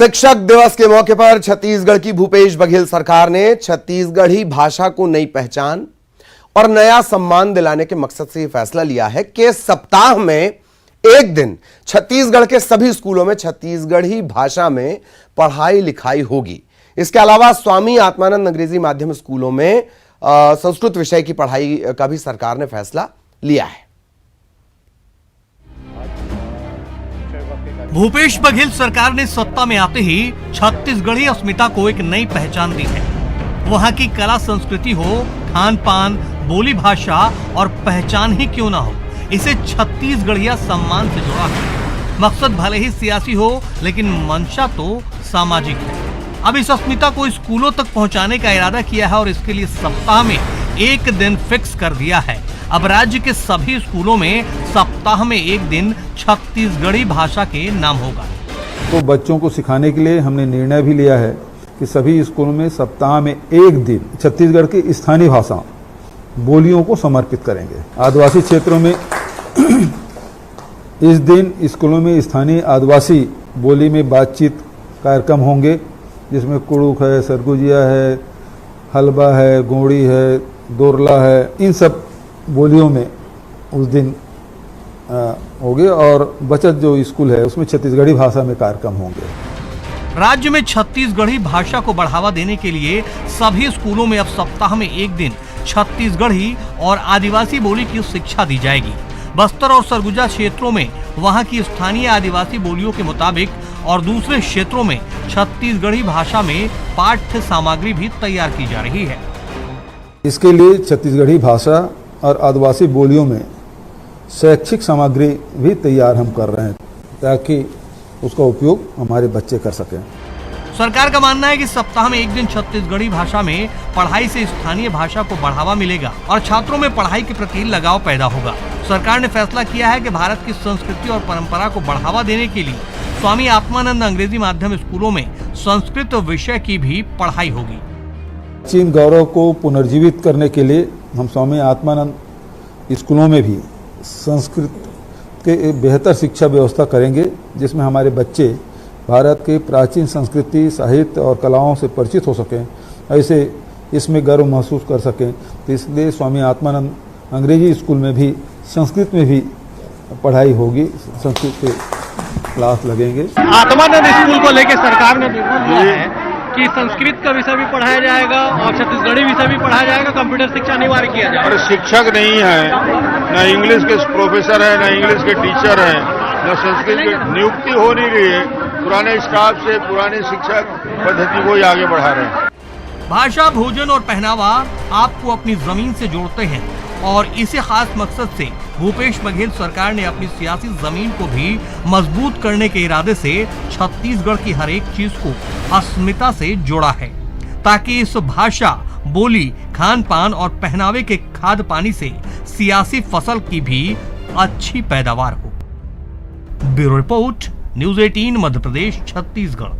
शिक्षक दिवस के मौके पर छत्तीसगढ़ की भूपेश बघेल सरकार ने छत्तीसगढ़ी भाषा को नई पहचान और नया सम्मान दिलाने के मकसद से यह फैसला लिया है कि सप्ताह में एक दिन छत्तीसगढ़ के सभी स्कूलों में छत्तीसगढ़ी भाषा में पढ़ाई लिखाई होगी। इसके अलावा स्वामी आत्मानंद अंग्रेजी माध्यम स्कूलों में संस्कृत विषय की पढ़ाई का भी सरकार ने फैसला लिया है। भूपेश बघेल सरकार ने सत्ता में आते ही छत्तीसगढ़ी अस्मिता को एक नई पहचान दी है। वहां की कला संस्कृति हो, खान पान, बोली भाषा और पहचान ही क्यों ना हो, इसे छत्तीसगढ़िया सम्मान से जुड़ा है। मकसद भले ही सियासी हो, लेकिन मंशा तो सामाजिक है। अब इस अस्मिता को स्कूलों तक पहुंचाने का इरादा किया है और इसके लिए सप्ताह में एक दिन फिक्स कर दिया है। अब राज्य के सभी स्कूलों में सप्ताह में एक दिन छत्तीसगढ़ी भाषा के नाम होगा। तो बच्चों को सिखाने के लिए हमने निर्णय भी लिया है कि सभी स्कूलों में सप्ताह में एक दिन छत्तीसगढ़ की स्थानीय भाषा बोलियों को समर्पित करेंगे। आदिवासी क्षेत्रों में इस दिन स्कूलों में स्थानीय आदिवासी बोली में बातचीत कार्यक्रम होंगे, जिसमें कुड़ुक है, सरगुजिया है, हलबा है, गोड़ी है, दोरला है, इन सब बोलियों में उस दिन होंगे। और बचत जो स्कूल है उसमें छत्तीसगढ़ी भाषा में कार्यक्रम होंगे। राज्य में छत्तीसगढ़ी भाषा को बढ़ावा देने के लिए सभी स्कूलों में अब सप्ताह में एक दिन छत्तीसगढ़ी और आदिवासी बोली की शिक्षा दी जाएगी। बस्तर और सरगुजा क्षेत्रों में वहां की स्थानीय आदिवासी बोलियों के मुताबिक और दूसरे क्षेत्रों में छत्तीसगढ़ी भाषा में पाठ्य सामग्री भी तैयार की जा रही है। इसके लिए छत्तीसगढ़ी भाषा और आदिवासी बोलियों में शैक्षिक सामग्री भी तैयार हम कर रहे हैं, ताकि उसका उपयोग हमारे बच्चे कर सकें। सरकार का मानना है कि सप्ताह में एक दिन छत्तीसगढ़ी भाषा में पढ़ाई से स्थानीय भाषा को बढ़ावा मिलेगा और छात्रों में पढ़ाई के प्रति लगाव पैदा होगा। सरकार ने फैसला किया है कि भारत की संस्कृति और परंपरा को बढ़ावा देने के लिए स्वामी आत्मानंद अंग्रेजी माध्यम स्कूलों में संस्कृत विषय की भी पढ़ाई होगी। प्राचीन गौरव को पुनर्जीवित करने के लिए हम स्वामी आत्मानंद स्कूलों में भी संस्कृत के बेहतर शिक्षा व्यवस्था करेंगे, जिसमें हमारे बच्चे भारत के प्राचीन संस्कृति, साहित्य और कलाओं से परिचित हो सकें, ऐसे इसमें गर्व महसूस कर सकें। तो इसलिए स्वामी आत्मानंद अंग्रेजी स्कूल में भी संस्कृत में भी पढ़ाई होगी, संस्कृत के क्लास लगेंगे। आत्मानंद स्कूल को लेकर सरकार ने निर्णय लिया है कि संस्कृत का विषय भी पढ़ाया जाएगा और छत्तीसगढ़ी विषय भी पढ़ाया जाएगा, कंप्यूटर शिक्षा अनिवार्य किया जाएगा। और शिक्षक नहीं है, न इंग्लिश के प्रोफेसर है, न इंग्लिश के टीचर है, न संस्कृत की नियुक्ति हो नहीं रही है। पुराने स्टाफ से पुराने शिक्षक पद्धति को ही आगे बढ़ा रहे हैं। भाषा, भोजन और पहनावा आपको अपनी जमीन से जोड़ते हैं और इसी खास मकसद से भूपेश बघेल सरकार ने अपनी सियासी जमीन को भी मजबूत करने के इरादे से छत्तीसगढ़ की हर एक चीज को अस्मिता से जोड़ा है, ताकि इस भाषा, बोली, खान पान और पहनावे के खाद पानी से सियासी फसल की भी अच्छी पैदावार हो। Bureau report, news 18 Madhya Pradesh, Chhattisgarh.